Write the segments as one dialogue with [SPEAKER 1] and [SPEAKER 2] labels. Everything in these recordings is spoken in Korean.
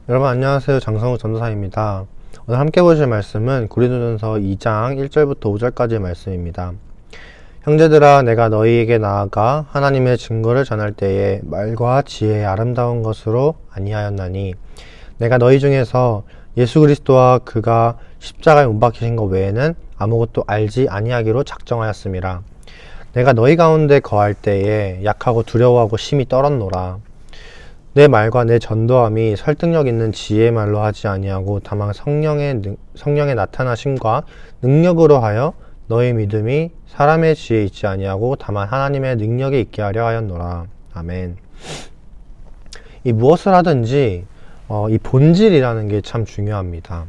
[SPEAKER 1] 여러분 안녕하세요. 장성우 전도사입니다. 오늘 함께 보실 말씀은 고린도전서 2장 1절부터 5절까지의 말씀입니다. 형제들아, 내가 너희에게 나아가 하나님의 증거를 전할 때에 말과 지혜의 아름다운 것으로 아니하였나니, 내가 너희 중에서 예수 그리스도와 그가 십자가에 못 박히신 것 외에는 아무것도 알지 아니하기로 작정하였음이라. 내가 너희 가운데 거할 때에 약하고 두려워하고 심히 떨었노라. 내 말과 내 전도함이 설득력 있는 지혜의 말로 하지 아니하고 다만 성령의 나타나심과 능력으로 하여 너의 믿음이 사람의 지혜에 있지 아니하고 다만 하나님의 능력에 있게 하려 하였노라. 아멘. 이 무엇을 하든지 이 본질이라는 게 참 중요합니다.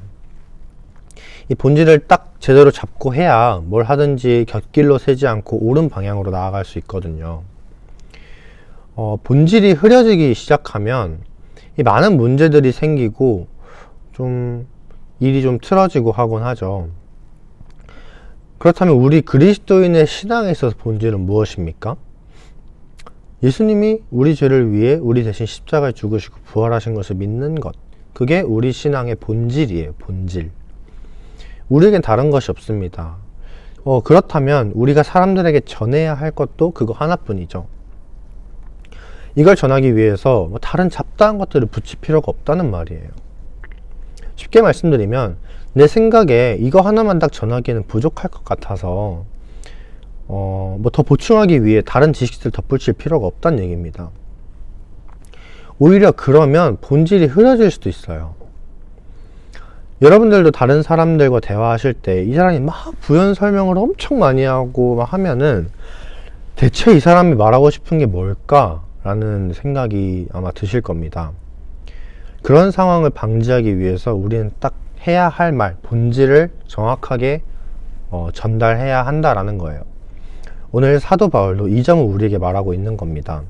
[SPEAKER 1] 이 본질을 딱 제대로 잡고 해야 뭘 하든지 곁길로 새지 않고 옳은 방향으로 나아갈 수 있거든요. 본질이 흐려지기 시작하면 이 많은 문제들이 생기고 일이 좀 틀어지고 하곤 하죠. 그렇다면 우리 그리스도인의 신앙에 있어서 본질은 무엇입니까? 예수님이 우리 죄를 위해 우리 대신 십자가에 죽으시고 부활하신 것을 믿는 것, 그게 우리 신앙의 본질이에요. 본질. 우리에겐 다른 것이 없습니다. 그렇다면 우리가 사람들에게 전해야 할 것도 그거 하나뿐이죠. 이걸 전하기 위해서 다른 잡다한 것들을 붙일 필요가 없다는 말이에요. 쉽게 말씀드리면 내 생각에 이거 하나만 딱 전하기에는 부족할 것 같아서 더 보충하기 위해 다른 지식들 덧붙일 필요가 없다는 얘기입니다. 오히려 그러면 본질이 흐려질 수도 있어요. 여러분들도 다른 사람들과 대화하실 때 이 사람이 막 부연 설명을 엄청 많이 하고 막 하면은 대체 이 사람이 말하고 싶은 게 뭘까? 라는 생각이 아마 드실 겁니다. 그런 상황을 방지하기 위해서 우리는 딱 해야 할 말, 본질을 정확하게 전달해야 한다라는 거예요. 오늘 사도 바울도 이 점을 우리에게 말하고 있는 겁니다.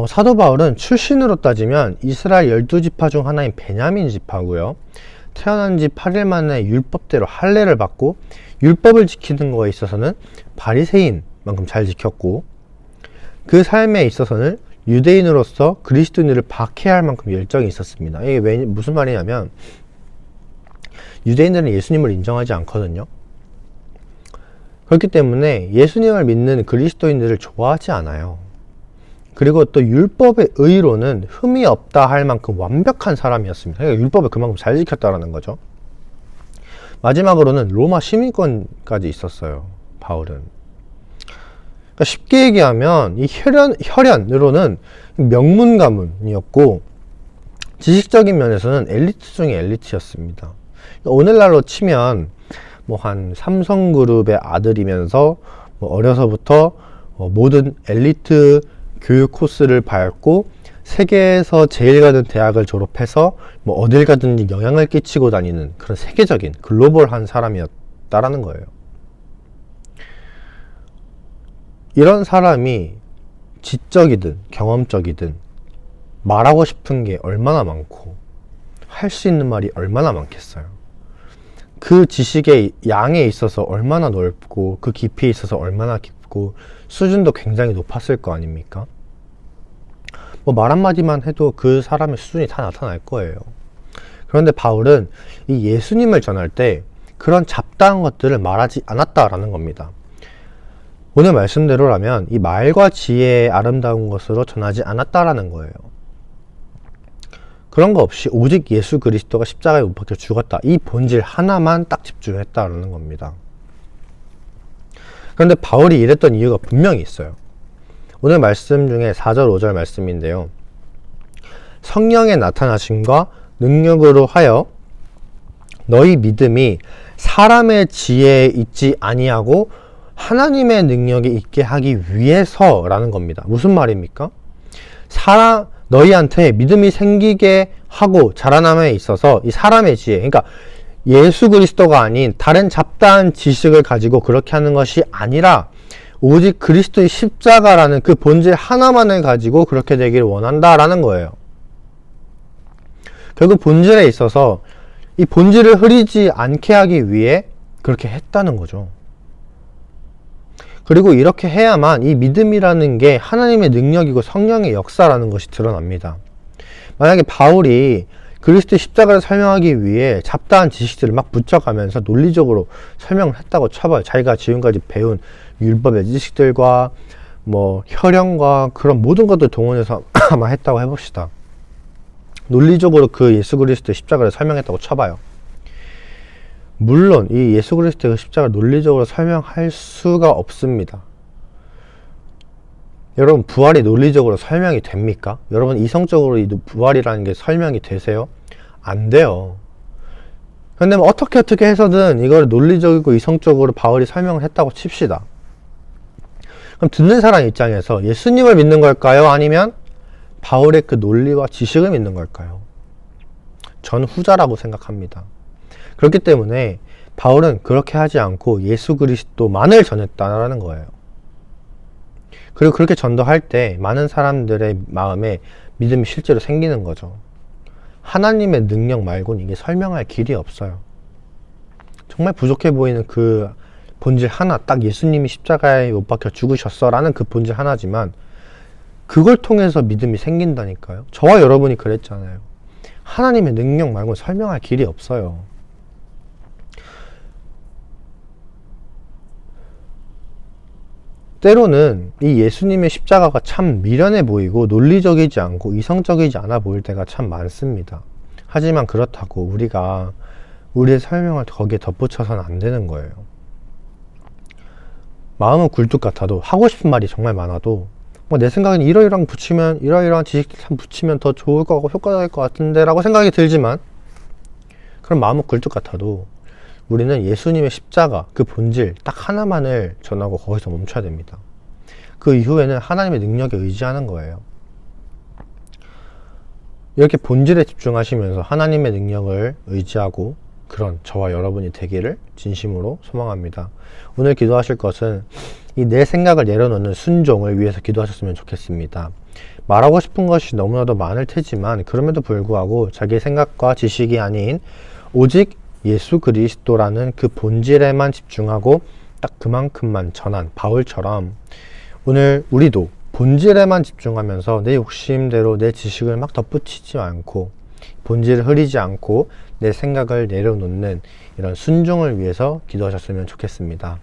[SPEAKER 1] 사도 바울은 출신으로 따지면 이스라엘 12지파 중 하나인 베냐민 지파고요. 태어난 지 8일 만에 율법대로 할례를 받고 율법을 지키는 거에 있어서는 바리새인만큼 잘 지켰고, 그 삶에 있어서는 유대인으로서 그리스도인을 박해할 만큼 열정이 있었습니다. 이게 무슨 말이냐면 유대인들은 예수님을 인정하지 않거든요. 그렇기 때문에 예수님을 믿는 그리스도인들을 좋아하지 않아요. 그리고 또 율법의 의로는 흠이 없다 할 만큼 완벽한 사람이었습니다. 그러니까 율법을 그만큼 잘 지켰다라는 거죠. 마지막으로는 로마 시민권까지 있었어요, 바울은. 그러니까 쉽게 얘기하면 이 혈연으로는 명문 가문이었고 지식적인 면에서는 엘리트 중에 엘리트였습니다. 그러니까 오늘날로 치면 한 삼성그룹의 아들이면서 어려서부터 모든 엘리트 교육 코스를 밟고 세계에서 제일 가는 대학을 졸업해서 어딜 가든지 영향을 끼치고 다니는 그런 세계적인 글로벌한 사람이었다라는 거예요. 이런 사람이 지적이든 경험적이든 말하고 싶은 게 얼마나 많고 할 수 있는 말이 얼마나 많겠어요. 그 지식의 양에 있어서 얼마나 넓고 그 깊이에 있어서 얼마나 깊고 수준도 굉장히 높았을 거 아닙니까? 말 한마디만 해도 그 사람의 수준이 다 나타날 거예요. 그런데 바울은 이 예수님을 전할 때 그런 잡다한 것들을 말하지 않았다라는 겁니다. 오늘 말씀대로라면 이 말과 지혜의 아름다운 것으로 전하지 않았다라는 거예요. 그런 거 없이 오직 예수 그리스도가 십자가에 못 박혀 죽었다, 이 본질 하나만 딱 집중했다라는 겁니다. 그런데 바울이 이랬던 이유가 분명히 있어요. 오늘 말씀 중에 4절 5절 말씀인데요, 성령의 나타나심과 능력으로 하여 너희 믿음이 사람의 지혜에 있지 아니하고 하나님의 능력에 있게 하기 위해서라는 겁니다. 무슨 말입니까? 너희한테 믿음이 생기게 하고 자라남에 있어서 이 사람의 지혜, 그러니까 예수 그리스도가 아닌 다른 잡다한 지식을 가지고 그렇게 하는 것이 아니라 오직 그리스도의 십자가라는 그 본질 하나만을 가지고 그렇게 되기를 원한다라는 거예요. 결국 본질에 있어서 이 본질을 흐리지 않게 하기 위해 그렇게 했다는 거죠. 그리고 이렇게 해야만 이 믿음이라는 게 하나님의 능력이고 성령의 역사라는 것이 드러납니다. 만약에 바울이 그리스도의 십자가를 설명하기 위해 잡다한 지식들을 막 붙여가면서 논리적으로 설명을 했다고 쳐봐요. 자기가 지금까지 배운 율법의 지식들과 뭐 혈연과 그런 모든 것들 동원해서 아마 했다고 해봅시다. 논리적으로 그 예수 그리스도의 십자가를 설명했다고 쳐봐요. 물론 이 예수 그리스도의 십자가를 논리적으로 설명할 수가 없습니다. 여러분, 부활이 논리적으로 설명이 됩니까? 여러분, 이성적으로 이 부활이라는 게 설명이 되세요? 안 돼요. 근데 뭐 어떻게 해서든 이걸 논리적이고 이성적으로 바울이 설명을 했다고 칩시다. 그럼 듣는 사람 입장에서 예수님을 믿는 걸까요? 아니면 바울의 그 논리와 지식을 믿는 걸까요? 전 후자라고 생각합니다. 그렇기 때문에 바울은 그렇게 하지 않고 예수 그리스도만을 전했다라는 거예요. 그리고 그렇게 전도할 때 많은 사람들의 마음에 믿음이 실제로 생기는 거죠. 하나님의 능력 말고는 이게 설명할 길이 없어요. 정말 부족해 보이는 그 본질 하나, 딱 예수님이 십자가에 못 박혀 죽으셨어 라는 그 본질 하나지만 그걸 통해서 믿음이 생긴다니까요. 저와 여러분이 그랬잖아요. 하나님의 능력 말고는 설명할 길이 없어요. 때로는 이 예수님의 십자가가 참 미련해 보이고 논리적이지 않고 이성적이지 않아 보일 때가 참 많습니다. 하지만 그렇다고 우리가 우리의 설명을 거기에 덧붙여서는 안 되는 거예요. 마음은 굴뚝 같아도 하고 싶은 말이 정말 많아도 뭐 내 생각에는 이러이러한 지식들 참 붙이면 더 좋을 것 같고 효과적일 것 같은데 라고 생각이 들지만 그럼 마음은 굴뚝 같아도 우리는 예수님의 십자가, 그 본질 딱 하나만을 전하고 거기서 멈춰야 됩니다. 그 이후에는 하나님의 능력에 의지하는 거예요. 이렇게 본질에 집중하시면서 하나님의 능력을 의지하고 그런 저와 여러분이 되기를 진심으로 소망합니다. 오늘 기도하실 것은 이 내 생각을 내려놓는 순종을 위해서 기도하셨으면 좋겠습니다. 말하고 싶은 것이 너무나도 많을 테지만 그럼에도 불구하고 자기의 생각과 지식이 아닌 오직 예수 그리스도라는 그 본질에만 집중하고 딱 그만큼만 전한 바울처럼 오늘 우리도 본질에만 집중하면서 내 욕심대로 내 지식을 막 덧붙이지 않고 본질을 흐리지 않고 내 생각을 내려놓는 이런 순종을 위해서 기도하셨으면 좋겠습니다.